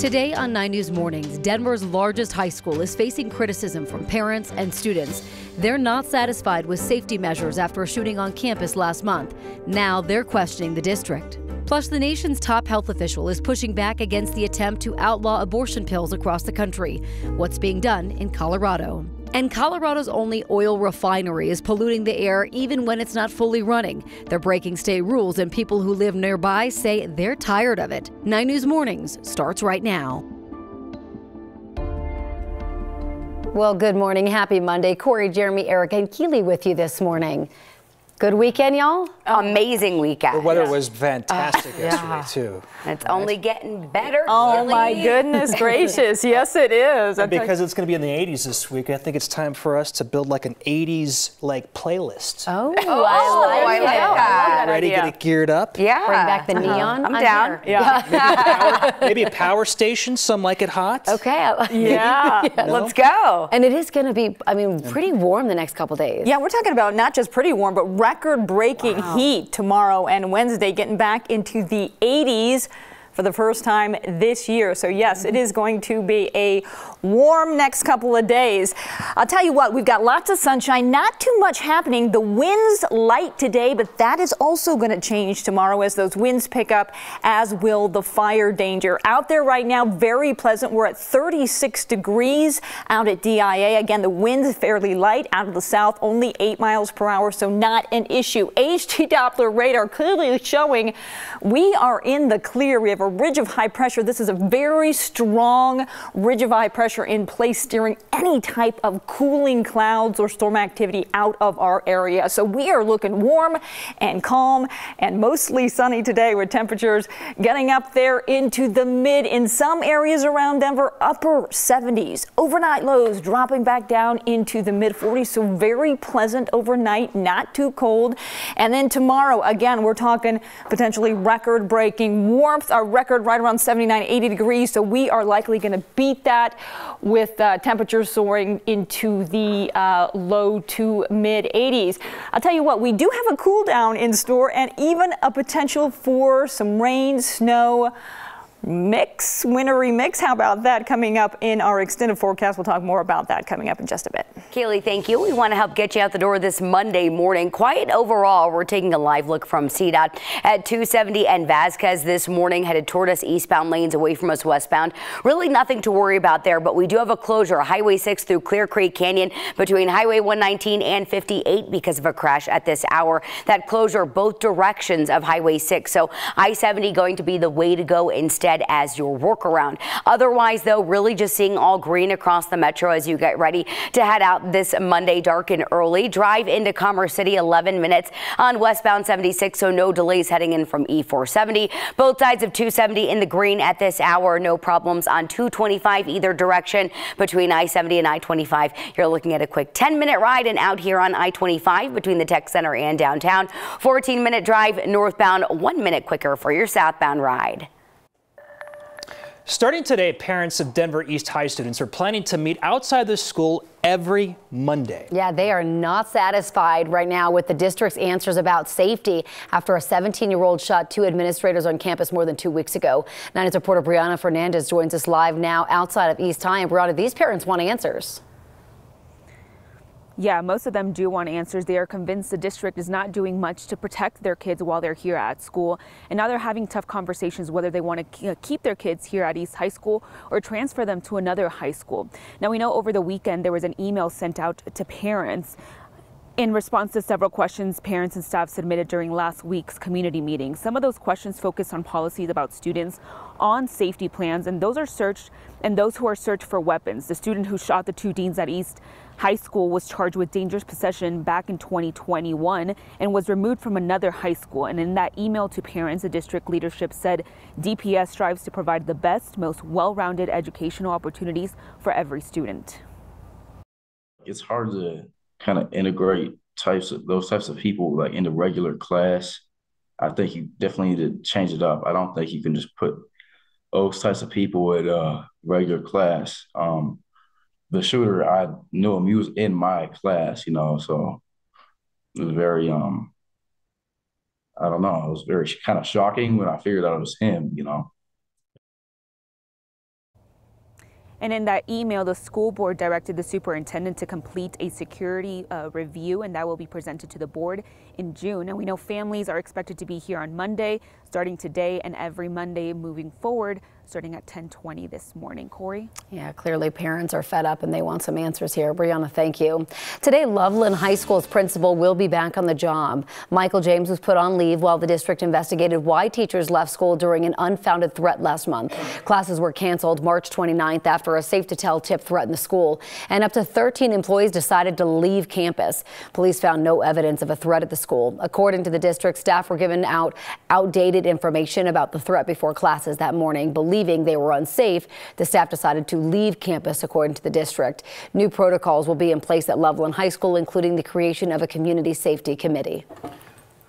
Today on 9 News Mornings, Denver's largest high school is facing criticism from parents and students. They're not satisfied with safety measures after a shooting on campus last month. Now they're questioning the district. Plus, the nation's top health official is pushing back against the attempt to outlaw abortion pills across the country. What's being done in Colorado? And Colorado's only oil refinery is polluting the air even when it's not fully running. They're breaking state rules, and people who live nearby say they're tired of it. 9 News Mornings starts right now. Well, good morning. Happy Monday. Corey, Jeremy, Eric, and Keely with you this morning. Good weekend, y'all? Amazing weekend. The weather was fantastic yesterday, too. It's only getting better. Oh, my goodness gracious. Yes, it is. And because it's going to be in the 80s this week, I think it's time for us to build like an 80s playlist. Oh, I like that. Ready to get geared up? Yeah. Bring back the neon. I'm down. Yeah. Maybe a power station, some like it hot. Okay. Yeah. Let's go. And it is going to be, pretty warm the next couple days. Yeah, we're talking about not just pretty warm, but record-breaking heat tomorrow and Wednesday, getting back into the 80s for the first time this year. So yes, it is going to be a warm next couple of days. I'll tell you what, we've got lots of sunshine, not too much happening. The wind's light today, but that is also going to change tomorrow as those winds pick up, as will the fire danger. Out there right now, very pleasant. We're at 36 degrees out at DIA. Again, the wind's fairly light out of the south, only 8 miles per hour, so not an issue. HT Doppler radar clearly showing we are in the clear. We have a ridge of high pressure. This is a very strong ridge of high pressure in place, steering any type of cooling clouds or storm activity out of our area. So we are looking warm and calm and mostly sunny today, with temperatures getting up there into the mid, in some areas around Denver, upper 70s. Overnight lows dropping back down into the mid 40s. So very pleasant overnight, not too cold. And then tomorrow, again, we're talking potentially record breaking warmth. Our record right around 79, 80 degrees. So we are likely going to beat that, with temperatures soaring into the low to mid 80s. I'll tell you what, we do have a cool down in store and even a potential for some rain, snow, wintry mix. How about that coming up in our extended forecast? We'll talk more about that coming up in just a bit. Keely, thank you. We want to help get you out the door this Monday morning. Quiet overall. We're taking a live look from CDOT at 270 and Vasquez this morning, headed toward us eastbound, lanes away from us westbound. Really nothing to worry about there, but we do have a closure. Highway 6 through Clear Creek Canyon between Highway 119 and 58 because of a crash at this hour. That closure both directions of Highway 6. So I-70 going to be the way to go instead as your workaround. Otherwise, though, really just seeing all green across the metro as you get ready to head out this Monday, dark and early. Drive into Commerce City, 11 minutes on westbound 76, so no delays heading in from E470. Both sides of 270 in the green at this hour. No problems on 225 either direction between I-70 and I-25. You're looking at a quick 10-minute ride and out here on I-25 between the Tech Center and downtown. 14-minute drive northbound, 1 minute quicker for your southbound ride. Starting today, parents of Denver East High students are planning to meet outside the school every Monday. Yeah, they are not satisfied right now with the district's answers about safety after a 17-year-old shot 2 administrators on campus more than 2 weeks ago. 9 News reporter Brianna Fernandez joins us live now outside of East High. And Brianna, these parents want answers. Yeah, most of them do want answers. They are convinced the district is not doing much to protect their kids while they're here at school. And now they're having tough conversations whether they want to keep their kids here at East High School or transfer them to another high school. Now, we know over the weekend there was an email sent out to parents in response to several questions parents and staff submitted during last week's community meeting. Some of those questions focus on policies about students on safety plans, and those who are searched for weapons. The student who shot the 2 deans at East High School was charged with dangerous possession back in 2021 and was removed from another high school. And in that email to parents, the district leadership said DPS strives to provide the best, most well-rounded educational opportunities for every student. It's hard to kind of integrate those types of people like in the regular class. I think you definitely need to change it up. I don't think you can just put those types of people in regular class. The shooter, I knew him, he was in my class, so it was very, I don't know, it was very kind of shocking when I figured out it was him, And in that email, the school board directed the superintendent to complete a security review, and that will be presented to the board in June. And we know families are expected to be here on Monday, starting today, and every Monday moving forward, starting at 10:20 this morning. Corey? Yeah, clearly parents are fed up and they want some answers here. Brianna, thank you. Today, Loveland High School's principal will be back on the job. Michael James was put on leave while the district investigated why teachers left school during an unfounded threat last month. Classes were canceled March 29th after a safe-to-tell tip threatened the school, and up to 13 employees decided to leave campus. Police found no evidence of a threat at the school. According to the district, staff were given outdated information about the threat before classes that morning. Believing they were unsafe, the staff decided to leave campus, according to the district. New protocols will be in place at Loveland High School, including the creation of a community safety committee.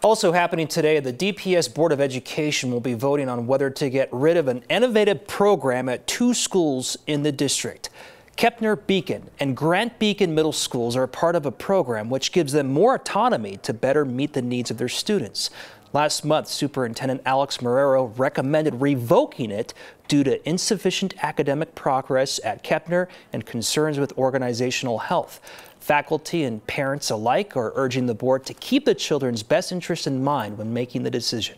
Also happening today, the DPS Board of Education will be voting on whether to get rid of an innovative program at 2 schools in the district. Kepner Beacon and Grant Beacon Middle Schools are part of a program which gives them more autonomy to better meet the needs of their students. Last month, Superintendent Alex Marrero recommended revoking it due to insufficient academic progress at Kepner and concerns with organizational health. Faculty and parents alike are urging the board to keep the children's best interest in mind when making the decision.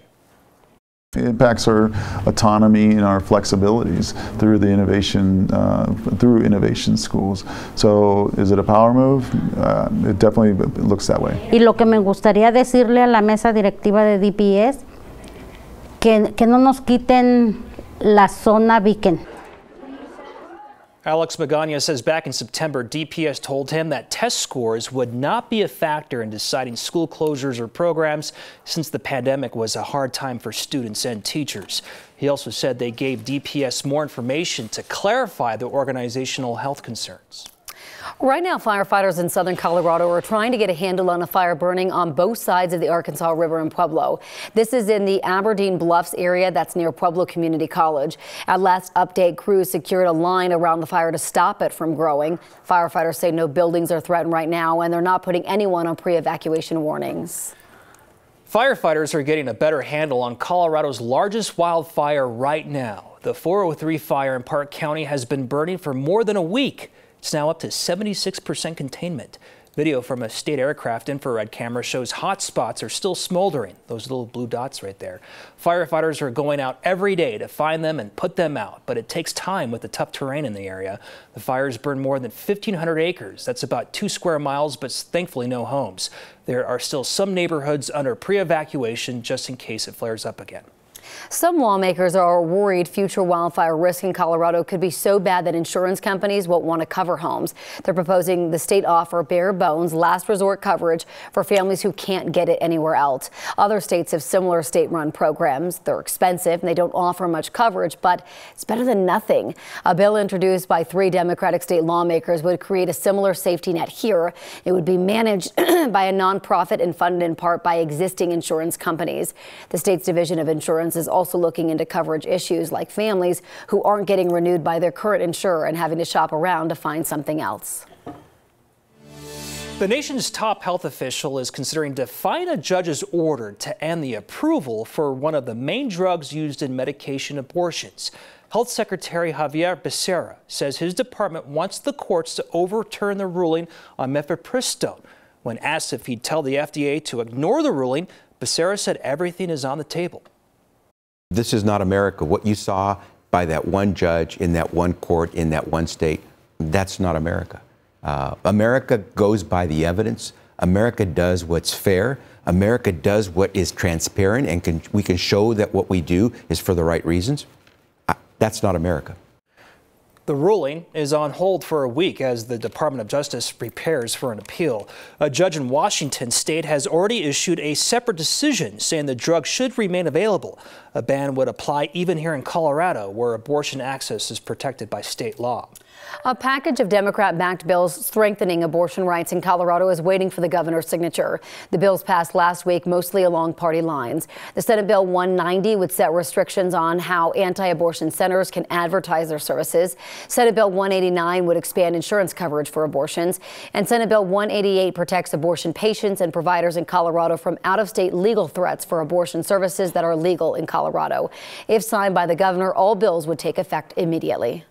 It impacts our autonomy and our flexibilities through the innovation schools. So is it a power move? It definitely looks that way. Y lo que me gustaría decirle a la mesa directiva de DPS, que no nos quiten la zona Beacon. Alex Magana says back in September, DPS told him that test scores would not be a factor in deciding school closures or programs, since the pandemic was a hard time for students and teachers. He also said they gave DPS more information to clarify the organizational health concerns. Right now, firefighters in southern Colorado are trying to get a handle on a fire burning on both sides of the Arkansas River in Pueblo. This is in the Aberdeen Bluffs area that's near Pueblo Community College. At last update, crews secured a line around the fire to stop it from growing. Firefighters say no buildings are threatened right now, and they're not putting anyone on pre-evacuation warnings. Firefighters are getting a better handle on Colorado's largest wildfire right now. The 403 fire in Park County has been burning for more than a week. It's now up to 76% containment. Video from a state aircraft infrared camera shows hot spots are still smoldering. Those little blue dots right there. Firefighters are going out every day to find them and put them out, but it takes time with the tough terrain in the area. The fires burned more than 1,500 acres. That's about 2 square miles, but thankfully no homes. There are still some neighborhoods under pre-evacuation just in case it flares up again. Some lawmakers are worried future wildfire risk in Colorado could be so bad that insurance companies won't want to cover homes. They're proposing the state offer bare bones last resort coverage for families who can't get it anywhere else. Other states have similar state-run programs. They're expensive and they don't offer much coverage, but it's better than nothing. A bill introduced by 3 Democratic state lawmakers would create a similar safety net here. It would be managed by a nonprofit and funded in part by existing insurance companies. The state's Division of Insurance is also looking into coverage issues like families who aren't getting renewed by their current insurer and having to shop around to find something else. The nation's top health official is considering defying a judge's order to end the approval for one of the main drugs used in medication abortions. Health Secretary Javier Becerra says his department wants the courts to overturn the ruling on mifepristone. When asked if he'd tell the FDA to ignore the ruling, Becerra said everything is on the table. This is not America. What you saw by that one judge in that one court in that one state, that's not America. America goes by the evidence. America does what's fair. America does what is transparent, and we can show that what we do is for the right reasons. That's not America. The ruling is on hold for a week as the Department of Justice prepares for an appeal. A judge in Washington state has already issued a separate decision saying the drug should remain available. A ban would apply even here in Colorado, where abortion access is protected by state law. A package of Democrat-backed bills strengthening abortion rights in Colorado is waiting for the governor's signature. The bills passed last week, mostly along party lines. The Senate Bill 190 would set restrictions on how anti-abortion centers can advertise their services. Senate Bill 189 would expand insurance coverage for abortions. And Senate Bill 188 protects abortion patients and providers in Colorado from out-of-state legal threats for abortion services that are legal in Colorado. If signed by the governor, all bills would take effect immediately.